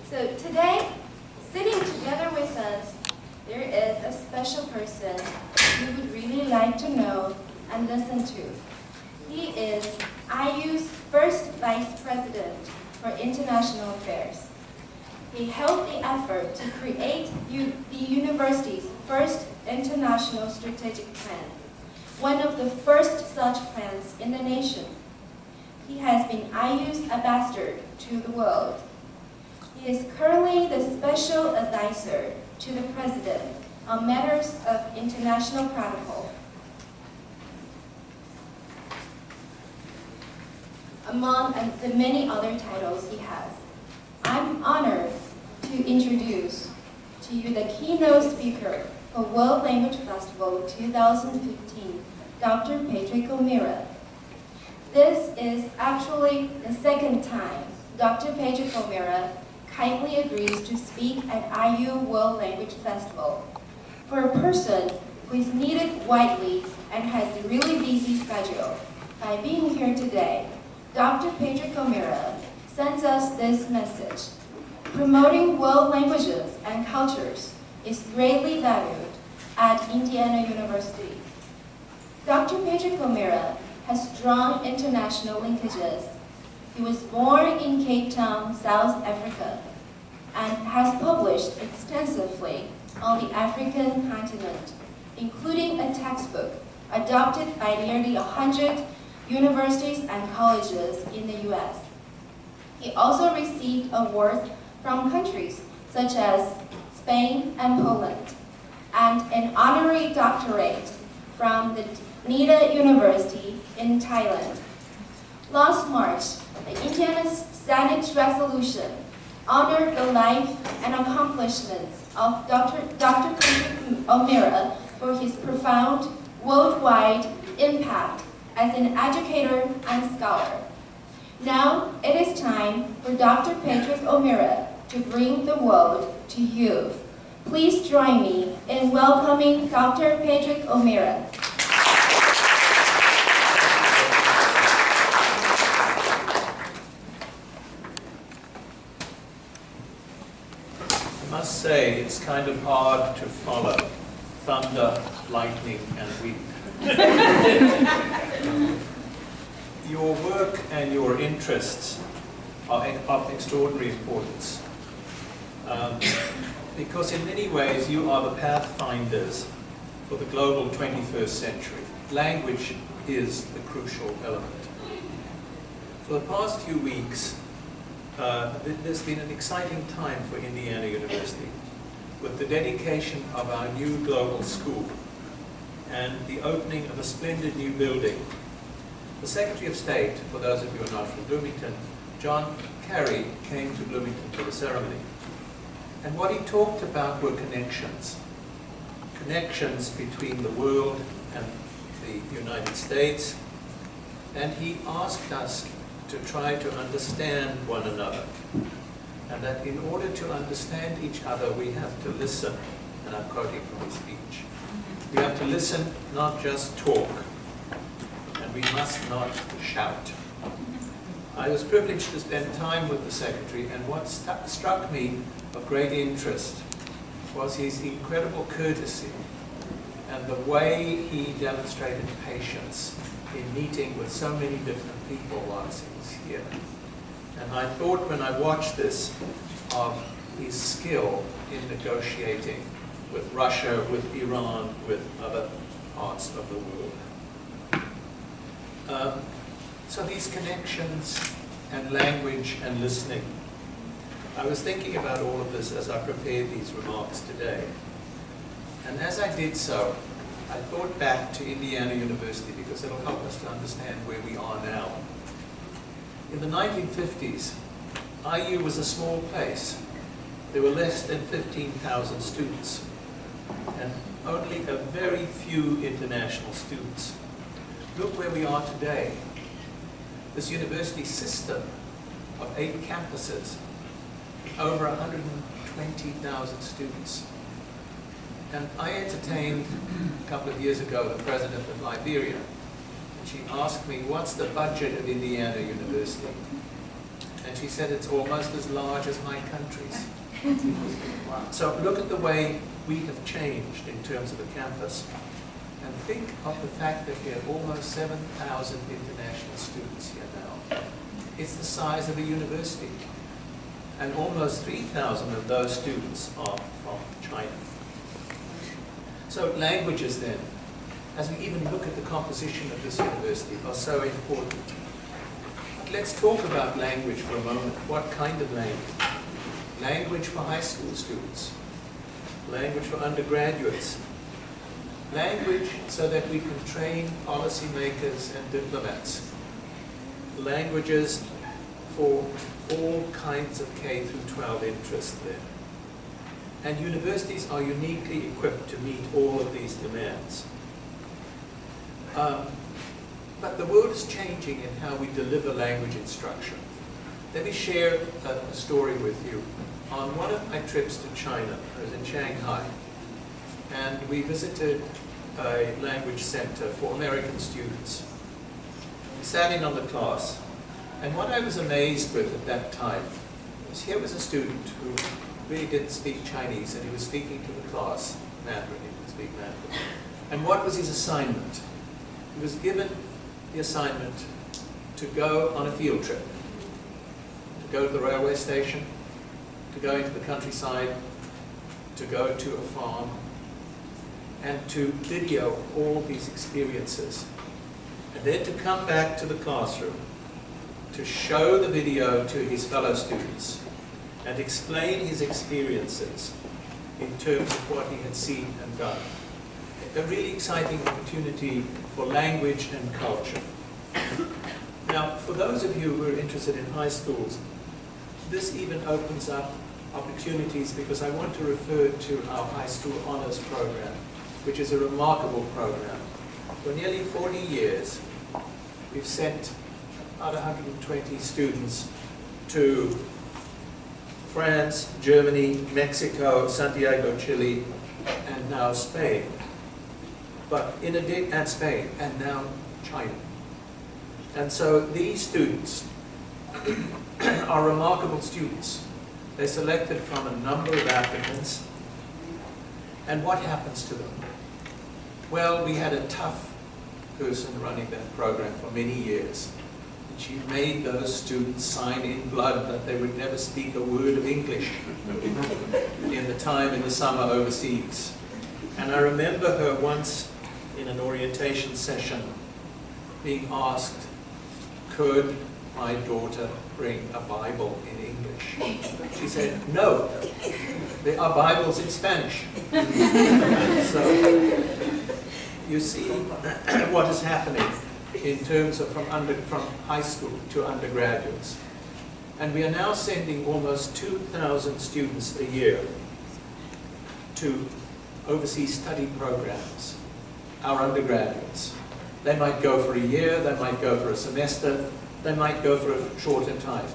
So today, sitting together with us, there is a special person you would really like to know and listen to. He is IU's first Vice President for International Affairs. He helped the effort to create the university's first international strategic plan, one of the first such plans in the nation. He has been IU's ambassador to the world. He is currently the special advisor to the President on matters of international protocol. Among the many other titles he has, I'm honored to introduce to you the keynote speaker for World Language Festival 2015, Dr. Patrick O'Meara. This is actually the second time Dr. Patrick O'Meara kindly agrees to speak at IU World Language Festival. For a person who is needed widely and has a really busy schedule, by being here today, Dr. Patrick O'Meara sends us this message. Promoting world languages and cultures is greatly valued at Indiana University. Dr. Patrick O'Meara has strong international linkages. He was born in Cape Town, South Africa, and has published extensively on the African continent, including a textbook adopted by nearly 100 universities and colleges in the US. He also received awards from countries such as Spain and Poland, and an honorary doctorate from the NIDA University in Thailand. Last March, the Indiana Senate's resolution honored the life and accomplishments of Dr. Patrick O'Meara for his profound worldwide impact as an educator and scholar. Now it is time for Dr. Patrick O'Meara to bring the world to you. Please join me in welcoming Dr. Patrick O'Meara. I must say, it's kind of hard to follow thunder, lightning, and wind. Your work and your interests are of extraordinary importance because in many ways you are the pathfinders for the global 21st century. Language is the crucial element. For the past few weeks, there's been an exciting time for Indiana University with the dedication of our new global school and the opening of a splendid new building. The Secretary of State, for those of you who are not from Bloomington, John Kerry, came to Bloomington for the ceremony. And what he talked about were connections. Connections between the world and the United States. And he asked us to try to understand one another. And that in order to understand each other, we have to listen. And I'm quoting from his speech. We have to listen, not just talk. And we must not shout. I was privileged to spend time with the Secretary, and what struck me of great interest was his incredible courtesy and the way he demonstrated patience in meeting with so many different people whilst he was here. And I thought when I watched this of his skill in negotiating with Russia, with Iran, with other parts of the world. So these connections and language and listening. I was thinking about all of this as I prepared these remarks today. And as I did so, I thought back to Indiana University because it'll help us to understand where we are now. In the 1950s, IU was a small place. There were less than 15,000 students and only a very few international students. Look where we are today. This university system of 8 campuses, over 120,000 students. And I entertained a couple of years ago the president of Liberia, and she asked me, what's the budget of Indiana University? And she said it's almost as large as my country's. So look at the way we have changed in terms of a campus. And think of the fact that we have almost 7,000 international students here now. It's the size of a university. And almost 3,000 of those students are from China. So languages then, as we even look at the composition of this university, are so important. But let's talk about language for a moment. What kind of language? Language for high school students. Language for undergraduates. Language so that we can train policymakers and diplomats. Languages for all kinds of K through 12 interest there. And universities are uniquely equipped to meet all of these demands. But the world is changing in how we deliver language instruction. Let me share a story with you. On one of my trips to China, I was in Shanghai, and we visited a language center for American students. We sat in on the class, and what I was amazed with at that time was here was a student who really didn't speak Chinese, and he was speaking to the class Mandarin. He didn't speak Mandarin. And what was his assignment? He was given the assignment to go on a field trip, to go to the railway station, to go into the countryside, to go to a farm, and to video all these experiences. And then to come back to the classroom, to show the video to his fellow students, and explain his experiences in terms of what he had seen and done. A really exciting opportunity for language and culture. Now, for those of you who are interested in high schools, this even opens up opportunities because I want to refer to our high school honors program, which is a remarkable program. For nearly 40 years, we've sent about 120 students to France, Germany, Mexico, Santiago, Chile, and now Spain. But in addition, and Spain, and now China. And so these students are remarkable students. They're selected from a number of applicants. And what happens to them? Well, we had a tough person running that program for many years. And she made those students sign in blood that they would never speak a word of English in the time in the summer overseas. And I remember her once in an orientation session being asked, could my daughter bring a Bible in English? She said, no, there are Bibles in Spanish. So you see what is happening in terms of from high school to undergraduates. And we are now sending almost 2,000 students a year to overseas study programs, our undergraduates. They might go for a year, they might go for a semester, they might go for a shorter time.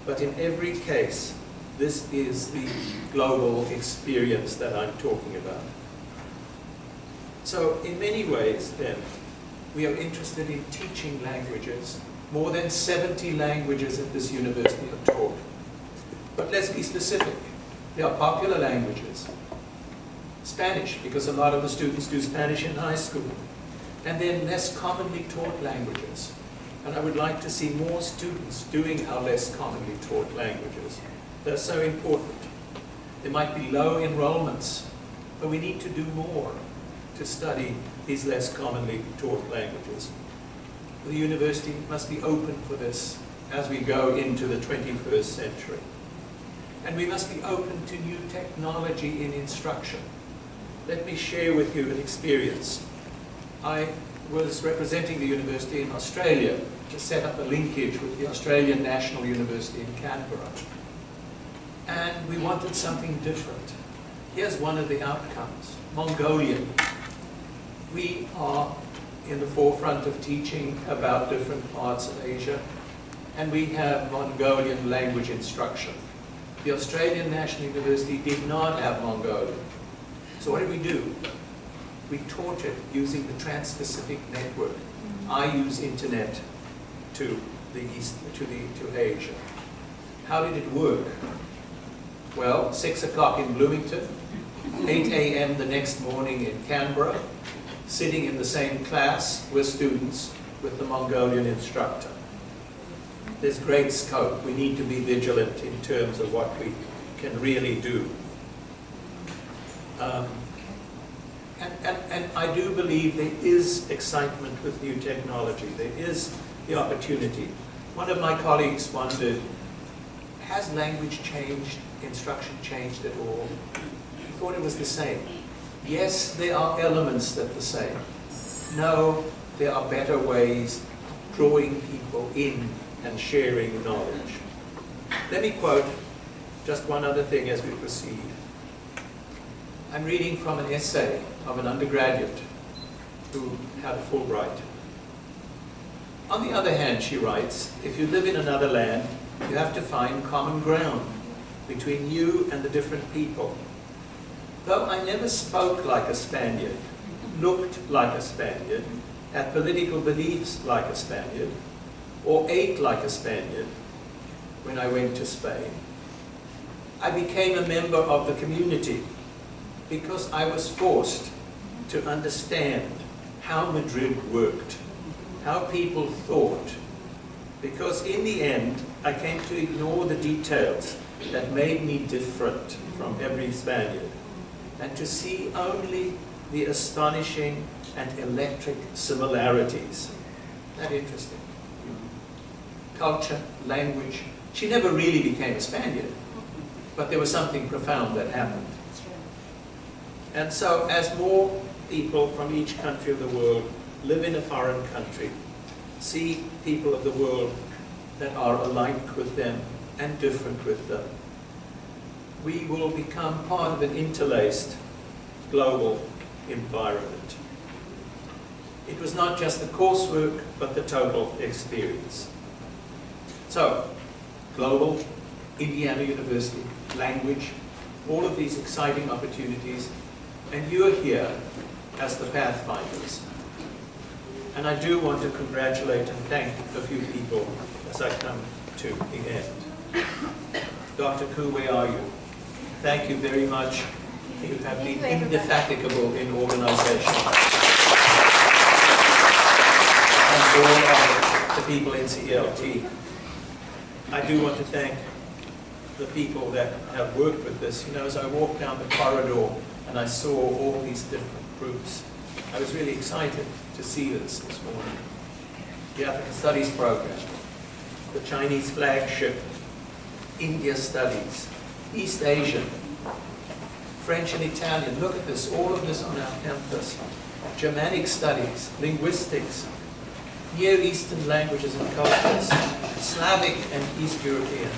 But in every case, this is the global experience that I'm talking about. So in many ways, then, we are interested in teaching languages. More than 70 languages at this university are taught. But let's be specific. They are popular languages. Spanish, because a lot of the students do Spanish in high school. And then less commonly taught languages. And I would like to see more students doing our less commonly taught languages. They're so important. There might be low enrollments, but we need to do more to study these less commonly taught languages. The university must be open for this as we go into the 21st century. And we must be open to new technology in instruction. Let me share with you an experience. I was representing the university in Australia to set up a linkage with the Australian National University in Canberra. And we wanted something different. Here's one of the outcomes, Mongolian. We are in the forefront of teaching about different parts of Asia, and we have Mongolian language instruction. The Australian National University did not have Mongolian. So what did we do? We taught it using the Trans-Pacific Network. I use internet to Asia. How did it work? Well, 6 o'clock in Bloomington, 8 a.m. the next morning in Canberra, sitting in the same class with students with the Mongolian instructor. There's great scope. We need to be vigilant in terms of what we can really do. And I do believe there is excitement with new technology. There is the opportunity. One of my colleagues wondered, has language changed, instruction changed at all? He thought it was the same. Yes, there are elements that are the same. No, there are better ways of drawing people in and sharing knowledge. Let me quote just one other thing as we proceed. I'm reading from an essay of an undergraduate who had a Fulbright. On the other hand, she writes, if you live in another land, you have to find common ground between you and the different people. Though I never spoke like a Spaniard, looked like a Spaniard, had political beliefs like a Spaniard, or ate like a Spaniard when I went to Spain, I became a member of the community because I was forced to understand how Madrid worked, how people thought, because in the end, I came to ignore the details that made me different from every Spaniard, and to see only the astonishing and electric similarities. Isn't that interesting? Culture, language. She never really became a Spaniard, but there was something profound that happened. And so as more people from each country of the world live in a foreign country, see people of the world that are alike with them and different with them, we will become part of an interlaced global environment. It was not just the coursework, but the total experience. So, global, Indiana University, language, all of these exciting opportunities, and you're here as the Pathfinders. And I do want to congratulate and thank a few people as I come to the end. Dr. Koo, where are you? Thank you very much. You have been indefatigable in organization. And for all of the people in CLT, I do want to thank the people that have worked with this. You know, as I walked down the corridor and I saw all these different groups, I was really excited to see this morning. The African Studies program, the Chinese flagship, India Studies, East Asian, French and Italian. Look at this, all of this on our campus. Germanic studies, linguistics, Near Eastern languages and cultures, Slavic and East European,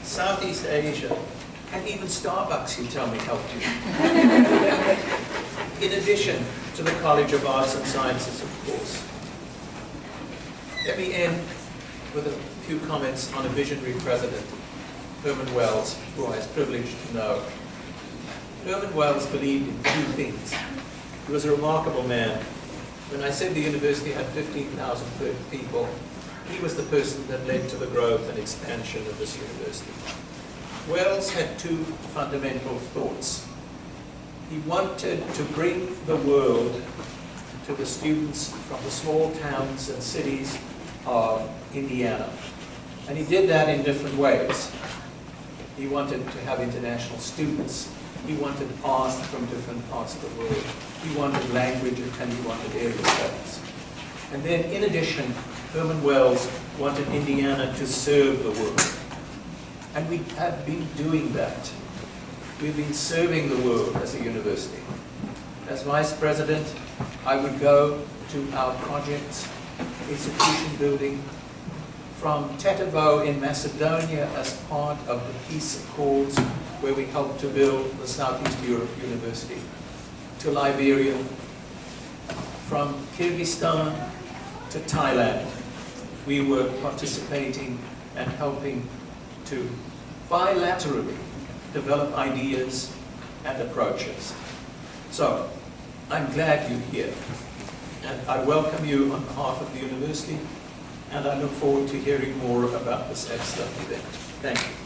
Southeast Asia, and even Starbucks, you tell me, helped you. In addition to the College of Arts and Sciences, of course. Let me end with a few comments on a visionary president, Herman Wells, who I was privileged to know. Herman Wells believed in two things. He was a remarkable man. When I said the university had 15,000 people, he was the person that led to the growth and expansion of this university. Wells had two fundamental thoughts. He wanted to bring the world to the students from the small towns and cities of Indiana. And he did that in different ways. He wanted to have international students. He wanted art from different parts of the world. He wanted language, and he wanted area studies. And then, in addition, Herman Wells wanted Indiana to serve the world. And we have been doing that. We've been serving the world as a university. As vice president, I would go to our projects, institution building, from Tetovo in Macedonia as part of the peace accords where we helped to build the Southeast Europe University, to Liberia, from Kyrgyzstan to Thailand. We were participating and helping to bilaterally develop ideas and approaches. So, I'm glad you're here, and I welcome you on behalf of the university, and I look forward to hearing more about this excellent event. Thank you.